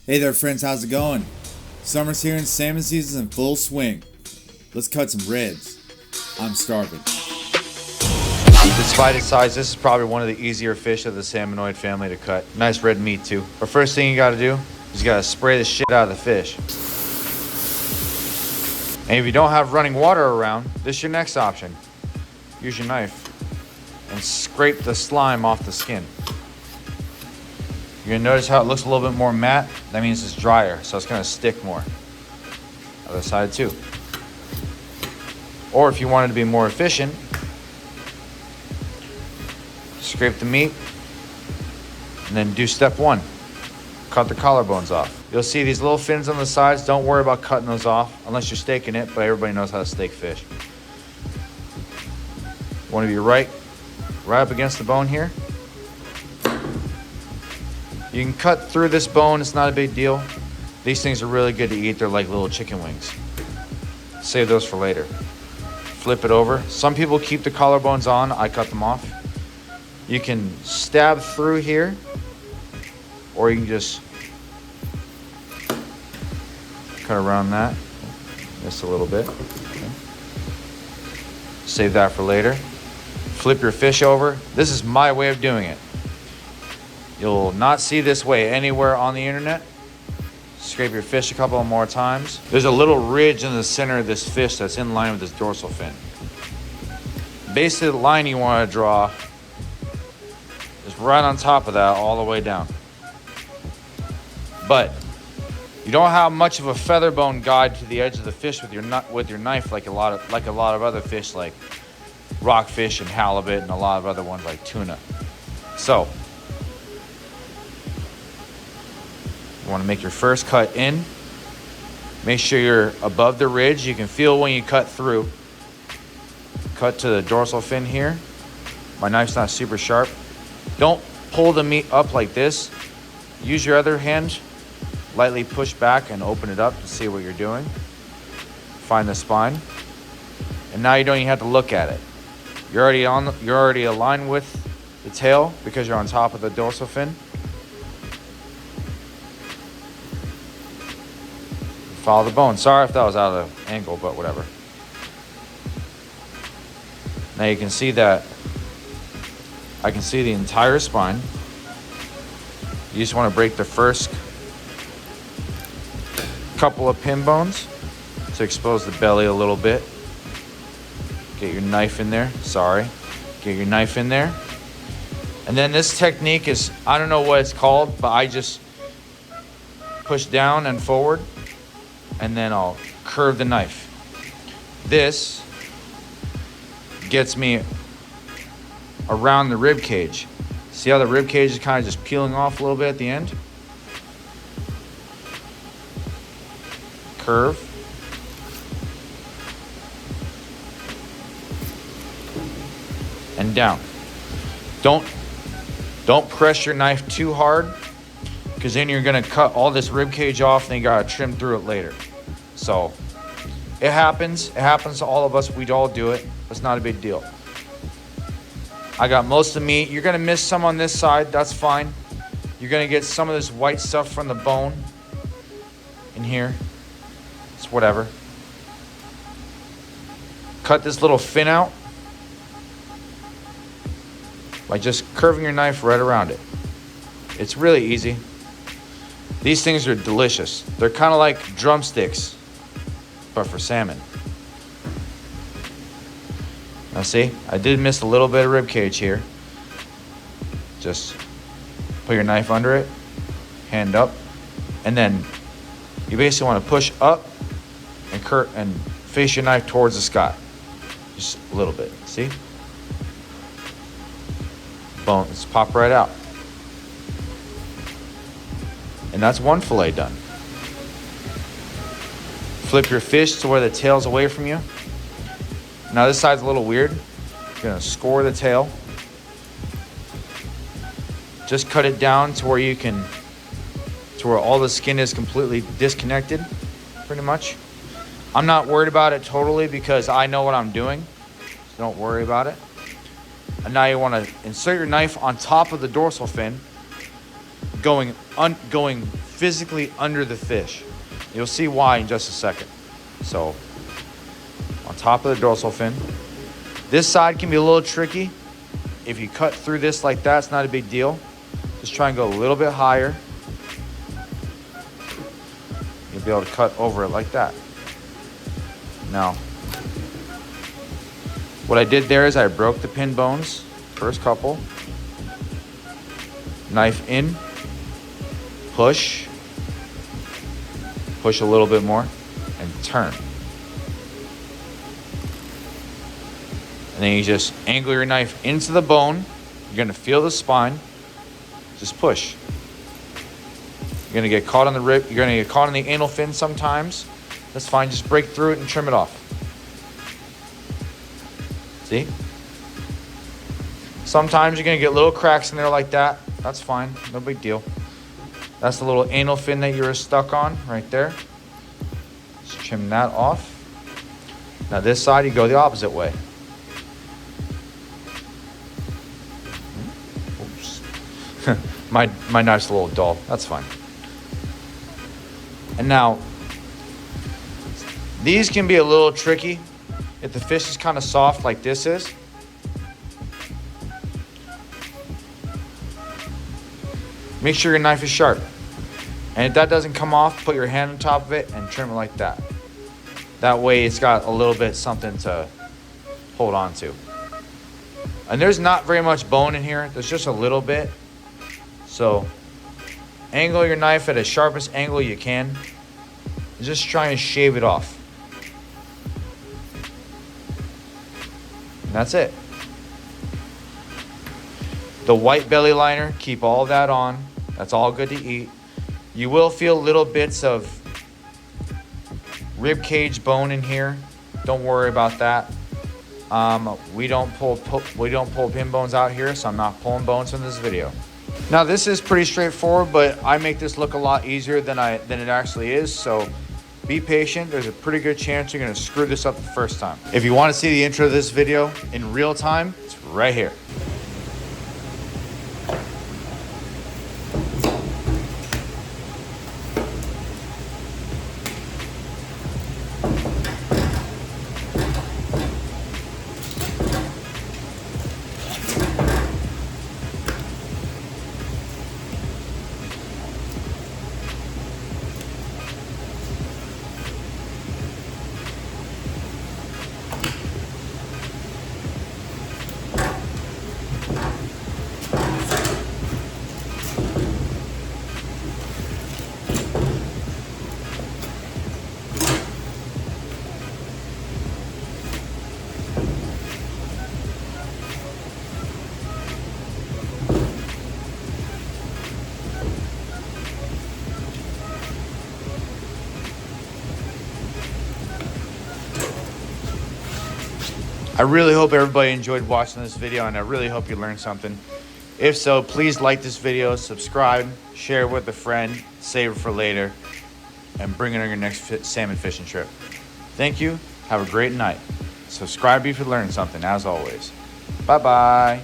Hey there, friends, how's it going? Summer's here and salmon season's in full swing. Let's cut some reds. I'm starving. Despite its size, this is probably one of the easier fish of the salmonoid family to cut. Nice red meat too. But first thing you gotta do is you gotta spray the shit out of the fish. And if you don't have running water around, this is your next option. Use your knife and scrape the slime off the skin. You're gonna notice how it looks a little bit more matte. That means it's drier, so it's gonna stick more. Other side too. Or if you wanted to be more efficient, scrape the meat and then do step one. Cut the collarbones off. You'll see these little fins on the sides. Don't worry about cutting those off unless you're steaking it, but everybody knows how to steak fish. You want to be right up against the bone here. You can cut through this bone, it's not a big deal. These things are really good to eat. They're like little chicken wings. Save those for later. Flip it over. Some people keep the collarbones on. I cut them off. You can stab through here, or you can just cut around that. Just a little bit. Okay. Save that for later. Flip your fish over. This is my way of doing it. You'll not see this way anywhere on the internet. Scrape your fish a couple more times. There's a little ridge in the center of this fish that's in line with this dorsal fin. Basically, the line you want to draw is right on top of that all the way down. But you don't have much of a feather bone guide to the edge of the fish with your knife like a lot of other fish like rockfish and halibut and a lot of other ones like tuna. So you want to make your first cut in. Make sure you're above the ridge. You can feel when you cut through. Cut to the dorsal fin here. My knife's not super sharp. Don't pull the meat up like this. Use your other hand. Lightly push back and open it up to see what you're doing. Find the spine. And now you don't even have to look at it. You're already aligned with the tail because you're on top of the dorsal fin. Follow the bone. Sorry if that was out of angle, but whatever. Now you can see that I can see the entire spine. You just want to break the first couple of pin bones to expose the belly a little bit. Get your knife in there. Sorry. Get your knife in there. And then this technique is, I don't know what it's called, but I just push down and forward. And then I'll curve the knife. This gets me around the rib cage. See how the rib cage is kind of just peeling off a little bit at the end? Curve. And down. Don't press your knife too hard, because then you're gonna cut all this rib cage off and you gotta trim through it later. So it happens to all of us. We'd all do it. It's not a big deal. I got most of the meat. You're gonna miss some on this side, that's fine. You're gonna get some of this white stuff from the bone in here. It's whatever. Cut this little fin out by just curving your knife right around it. It's really easy. These things are delicious. They're kind of like drumsticks, but for salmon. Now see, I did miss a little bit of rib cage here. Just put your knife under it, hand up, and then you basically want to push up and face your knife towards the sky. Just a little bit, see? Bones pop right out. And that's one fillet done. Flip your fish to where the tail's away from you. Now this side's a little weird. You're gonna score the tail. Just cut it down to where all the skin is completely disconnected, pretty much. I'm not worried about it totally because I know what I'm doing. So don't worry about it. And now you want to insert your knife on top of the dorsal fin, going physically under the fish. You'll see why in just a second. So, on top of the dorsal fin. This side can be a little tricky. If you cut through this like that, it's not a big deal. Just try and go a little bit higher. You'll be able to cut over it like that. Now, what I did there is I broke the pin bones, first couple. Knife in, push a little bit more, and turn. And then you just angle your knife into the bone. You're gonna feel the spine. Just push. You're gonna get caught on the rib. You're gonna get caught on the anal fin sometimes. That's fine. Just break through it and trim it off. See? Sometimes you're gonna get little cracks in there like that. That's fine. No big deal. That's the little anal fin that you were stuck on right there. Just trim that off. Now this side, you go the opposite way. My knife's a little dull. That's fine. And now, these can be a little tricky if the fish is kind of soft like this is. Make sure your knife is sharp. And if that doesn't come off, put your hand on top of it and trim it like that. That way it's got a little bit something to hold on to. And there's not very much bone in here. There's just a little bit. So angle your knife at the sharpest angle you can. And just try and shave it off. And that's it. The white belly liner, keep all that on. That's all good to eat. You will feel little bits of rib cage bone in here. Don't worry about that. We don't pull pin bones out here, so I'm not pulling bones from this video. Now this is pretty straightforward, but I make this look a lot easier than it actually is. So be patient. There's a pretty good chance you're gonna screw this up the first time. If you want to see the intro of this video in real time, it's right here. I really hope everybody enjoyed watching this video, and I really hope you learned something. If so, please like this video, subscribe, share it with a friend, save it for later, and bring it on your next salmon fishing trip. Thank you. Have a great night. Subscribe if you learned something, as always. Bye-bye.